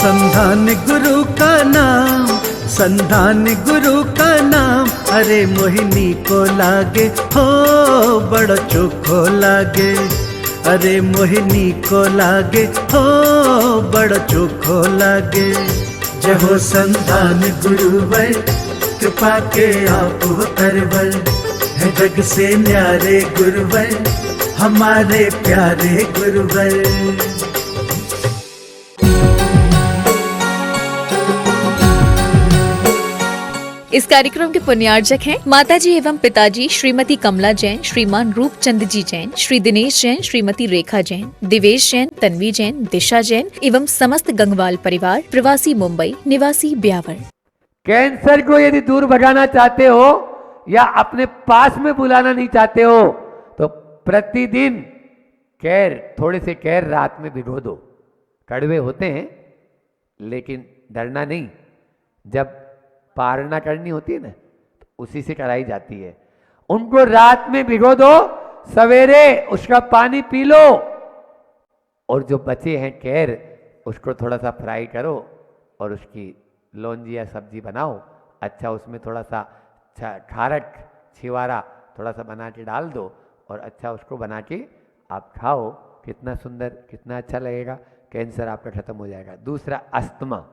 संधान गुरु का नाम, संधान गुरु का नाम, अरे मोहिनी को लागे हो बड़ो चोखो लागे, अरे मोहिनी को लागे हो बड़ो चोखो लागे। जय हो संधान गुरुवर, कृपा के आप करवर, है जग से न्यारे गुरुवर, हमारे प्यारे गुरुवर। इस कार्यक्रम के पुण्यार्जक हैं माताजी एवं पिताजी श्रीमती कमला जैन, श्रीमान रूपचंद जी जैन, श्री दिनेश जैन, श्रीमती रेखा जैन, दिवेश जैन, तन्वी जैन, दिशा जैन एवं समस्त गंगवाल परिवार, प्रवासी मुंबई, निवासी ब्यावर। कैंसर को यदि दूर भगाना चाहते हो या अपने पास में बुलाना नहीं चाहते हो तो प्रतिदिन थोड़े से कैर रात में भिगो दो। कड़वे होते हैं लेकिन डरना नहीं, जब पारना करनी होती है ना तो उसी से कराई जाती है। उनको रात में भिगो दो, सवेरे उसका पानी पी लो, और जो बचे हैं कैर उसको थोड़ा सा फ्राई करो और उसकी लौंजी या सब्जी बनाओ। अच्छा उसमें थोड़ा सा खारक छिवारा थोड़ा सा बना के डाल दो और अच्छा उसको बना के आप खाओ। कितना सुंदर, कितना अच्छा लगेगा, कैंसर आपका खत्म हो जाएगा। दूसरा अस्थमा,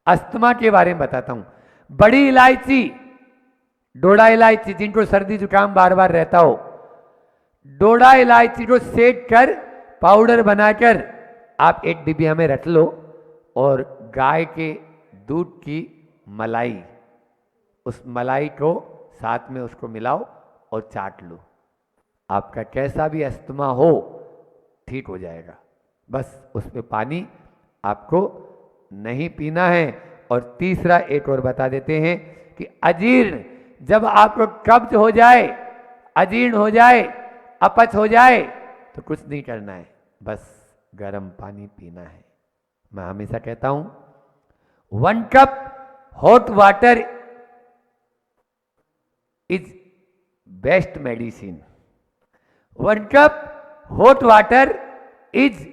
अस्थमा के बारे में बताता हूँ। बड़ी इलायची, डोडा इलायची, जिनको सर्दी जुकाम बार बार रहता हो, डोडा इलायची को सेक कर पाउडर बनाकर आप एक डिबिया में रख लो और गाय के दूध की मलाई, उस मलाई को साथ में उसको मिलाओ और चाट लो। आपका कैसा भी अस्थमा हो ठीक हो जाएगा। बस उसमें पानी आपको नहीं पीना है। और तीसरा एक और बता देते हैं कि अजीर्ण, जब आपको कब्ज हो जाए, अजीर्ण हो जाए, अपच हो जाए तो कुछ नहीं करना है, बस गर्म पानी पीना है। मैं हमेशा कहता हूं 1 cup hot water is best medicine. 1 cup hot water is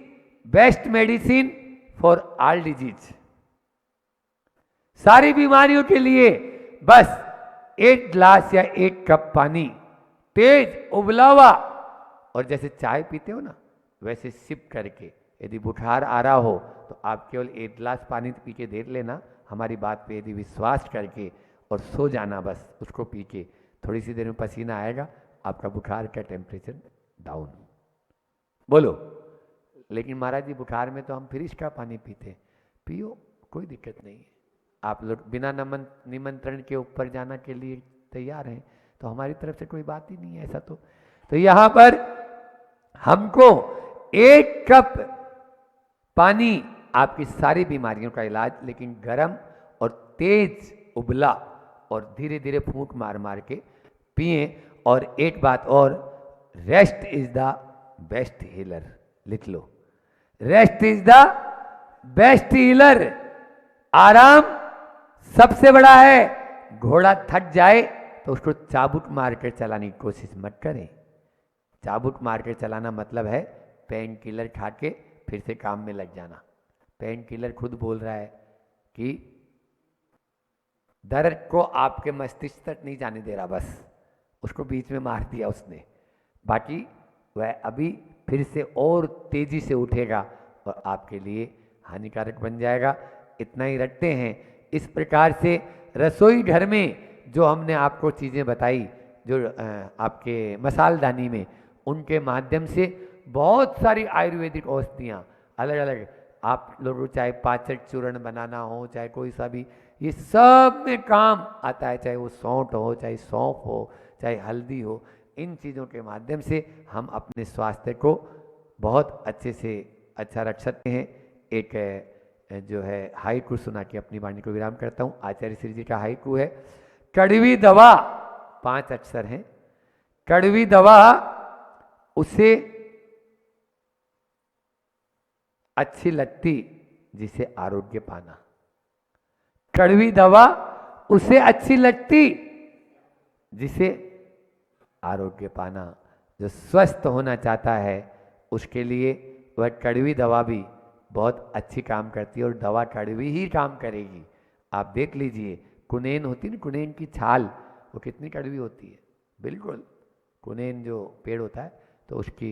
best medicine for all disease. सारी बीमारियों के लिए बस 1 गिलास या 1 कप पानी तेज उबला हुआ, और जैसे चाय पीते हो ना वैसे सिप करके, यदि बुखार आ रहा हो तो आप केवल 1 गिलास पानी पी के देख लेना, हमारी बात पे यदि विश्वास करके, और सो जाना बस उसको पी के। थोड़ी सी देर में पसीना आएगा, आपका बुखार का टेम्परेचर डाउन। बोलो, लेकिन महाराज जी बुखार में तो हम फ्रिज का पानी पीते हैं। पियो, कोई दिक्कत नहीं है। आप लोग बिना निमंत्रण के ऊपर जाना के लिए तैयार हैं तो हमारी तरफ से कोई बात ही नहीं है ऐसा। तो यहाँ पर हमको 1 कप पानी आपकी सारी बीमारियों का इलाज, लेकिन गर्म और तेज उबला और धीरे धीरे फूंक मार मार के पिए। और एक बात और, rest is the best healer, लिख लो, rest is the best healer. आराम सबसे बड़ा है। घोड़ा थक जाए तो उसको चाबुक मार कर चलाने की कोशिश मत करें। चाबुक मार कर चलाना मतलब है पेन किलर खा के फिर से काम में लग जाना। पेन किलर खुद बोल रहा है कि दर्द को आपके मस्तिष्क तक नहीं जाने दे रहा, बस उसको बीच में मार दिया उसने, बाकी वह अभी फिर से और तेजी से उठेगा और आपके लिए हानिकारक बन जाएगा। इतना ही रखते हैं। इस प्रकार से रसोई घर में जो हमने आपको चीज़ें बताई, जो आपके मसालदानी में, उनके माध्यम से बहुत सारी आयुर्वेदिक औषधियाँ अलग अलग, आप लोगों चाहे पाचक चूर्ण बनाना हो, चाहे कोई सा भी, ये सब में काम आता है। चाहे वो सौंठ हो, चाहे सौंफ हो, चाहे हल्दी हो, इन चीज़ों के माध्यम से हम अपने स्वास्थ्य को बहुत अच्छे से अच्छा रख सकते हैं। एक जो है हाइकू सुना के अपनी वाणी को विराम करता हूँ। आचार्य श्री जी का हाइकू है, कड़वी दवा 5 अक्षर हैं। कड़वी दवा उसे अच्छी लगती जिसे आरोग्य पाना। कड़वी दवा उसे अच्छी लगती जिसे आरोग्य पाना। जो स्वस्थ होना चाहता है उसके लिए वह कड़वी दवा भी बहुत अच्छी काम करती है और दवा कड़वी ही काम करेगी। आप देख लीजिए, कुनेन होती है ना, कुनेन की छाल वो कितनी कड़वी होती है। बिल्कुल, कुनेन जो पेड़ होता है तो उसकी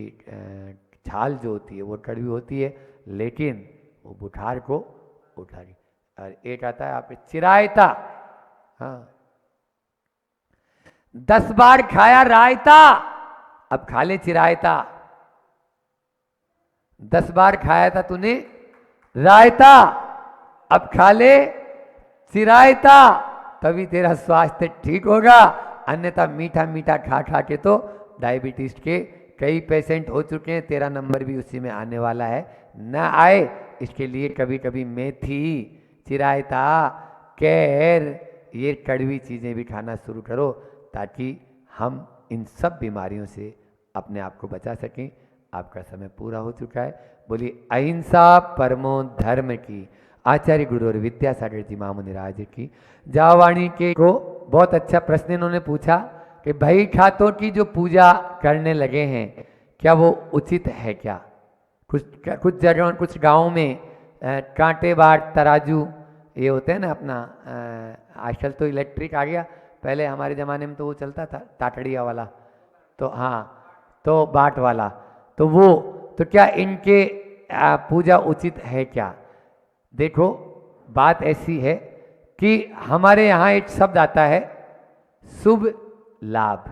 छाल जो होती है वो कड़वी होती है, लेकिन वो बुखार को उठाएगी। और एक आता है आप चिरायता, हाँ, 10 बार खाया रायता, अब खा ले चिरायता। 10 बार खाया था तूने रायता, अब खा ले चिरायता, तभी तेरा स्वास्थ्य ठीक होगा। अन्यथा मीठा मीठा खा खा के तो डायबिटीज के कई पेशेंट हो चुके हैं, तेरा नंबर भी उसी में आने वाला है, न आए इसके लिए कभी कभी मेथी, चिरायता, कैर, ये कड़वी चीज़ें भी खाना शुरू करो, ताकि हम इन सब बीमारियों से अपने आप को बचा सकें। आपका समय पूरा हो चुका है। बोलिए अहिंसा परमो धर्म की। आचार्य गुरु और विद्यासागर जी महामुनिराज की। जावाणी के को बहुत अच्छा प्रश्न इन्होंने पूछा कि भाई खातों की जो पूजा करने लगे हैं, क्या वो उचित है क्या? कुछ जगहों, कुछ गाँव में कांटे बाट तराजू ये होते हैं ना अपना, आजकल तो इलेक्ट्रिक आ गया, पहले हमारे ज़माने में तो वो चलता था ताटड़िया वाला, तो हाँ, तो बाट वाला, तो वो, तो क्या इनके पूजा उचित है क्या? देखो, बात ऐसी है कि हमारे यहाँ एक शब्द आता है शुभ लाभ।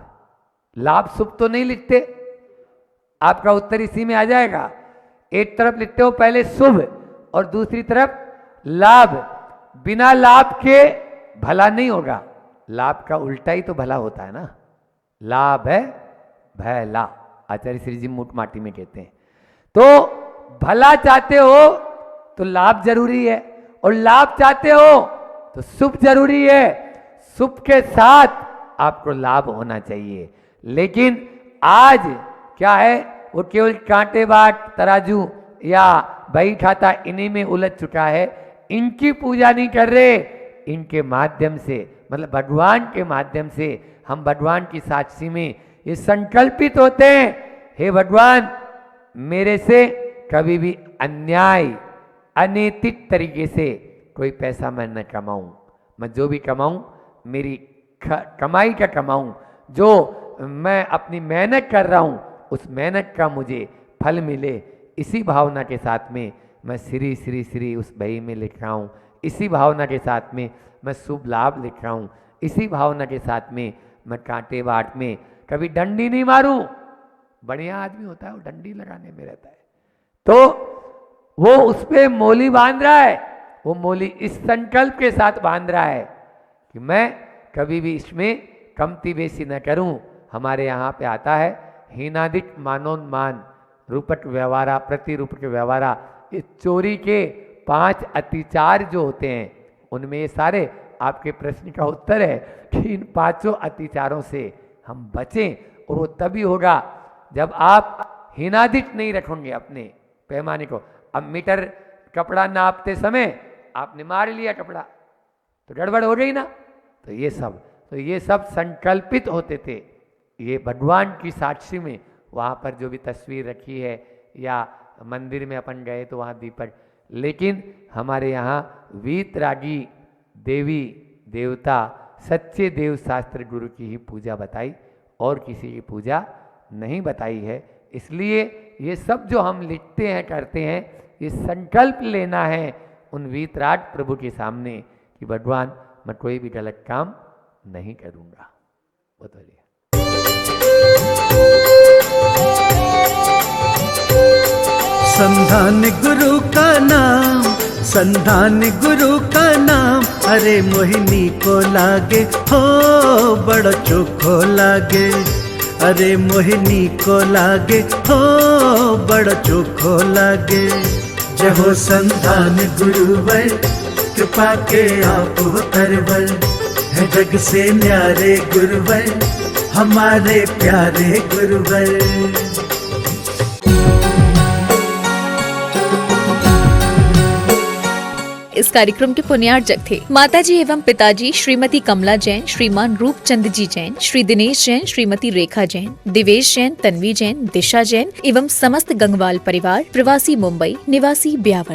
लाभ शुभ तो नहीं लिखते, आपका उत्तर इसी में आ जाएगा। एक तरफ लिखते हो पहले शुभ और दूसरी तरफ लाभ। बिना लाभ के भला नहीं होगा, लाभ का उल्टा ही तो भला होता है ना। लाभ है भला, आचार्य श्री जी मूठ माटी में कहते हैं। तो भला चाहते हो तो लाभ जरूरी है, और लाभ चाहते हो तो शुभ जरूरी है। शुभ के साथ आपको लाभ होना चाहिए। लेकिन आज क्या है, वो केवल कांटे बाट तराजू या बही खाता इन्हीं में उलझ चुका है। इनकी पूजा नहीं कर रहे, इनके माध्यम से, मतलब भगवान के माध्यम से हम भगवान की साक्षी में ये संकल्पित होते हैं, हे भगवान मेरे से कभी भी अन्याय अनैतिक तरीके से कोई पैसा मैं न कमाऊं। मैं जो भी कमाऊं मेरी कमाई का कमाऊं, जो मैं अपनी मेहनत कर रहा हूं उस मेहनत का मुझे फल मिले। इसी भावना के साथ में मैं श्री श्री श्री उस बही में लिख रहा हूँ। इसी भावना के साथ में मैं शुभ लाभ लिख रहा हूँ। इसी भावना के साथ में मैं कांटे बाट में कभी डंडी नहीं मारूं। बढ़िया आदमी होता है वो डंडी लगाने में रहता है, तो वो उस पे मोली बांध रहा है। वो मोली इस संकल्प के साथ बांध रहा है कि मैं कभी भी इसमें कमती बेसी न करूं। हमारे यहाँ पे आता है हीनादिक मानोन्मान, रूपक व्यवहारा, प्रति रूपक व्यवहारा। इस चोरी के 5 अतिचार जो होते हैं उनमें ये सारे आपके प्रश्न का उत्तर है कि इन 5 अतिचारों से हम बचें। और वो तभी होगा जब आप हीनादिक नहीं रखोगे अपने पैमाने को। अब मीटर कपड़ा नापते समय आपने मार लिया कपड़ा तो गड़बड़ हो गई ना। तो ये सब संकल्पित होते थे। ये भगवान की साक्षी में वहाँ पर जो भी तस्वीर रखी है, या मंदिर में अपन गए तो वहाँ दीपक, लेकिन हमारे यहाँ वीतरागी देवी देवता सच्चे देव शास्त्र गुरु की ही पूजा बताई, और किसी की पूजा नहीं बताई है। इसलिए ये सब जो हम लिखते हैं करते हैं, ये संकल्प लेना है उन वीतराग प्रभु के सामने कि भगवान मैं कोई भी गलत काम नहीं करूँगा। बताइए। संधान गुरु का नाम, संधान गुरु का नाम, अरे मोहिनी को लागे हो बड़ा चोखो लागे। अरे मोहिनी को लागे हो बड़ा चोखो लागे। जय हो संधान गुरुवर, कृपा के आप तरवर, है जग से न्यारे गुरुवर, हमारे प्यारे गुरुवर। इस कार्यक्रम के पुण्यार्चक थे माताजी एवं पिताजी श्रीमती कमला जैन, श्रीमान रूपचंद जी जैन, श्री दिनेश जैन, श्रीमती रेखा जैन, दिवेश जैन, तन्वी जैन, दिशा जैन एवं समस्त गंगवाल परिवार, प्रवासी मुंबई, निवासी ब्यावर।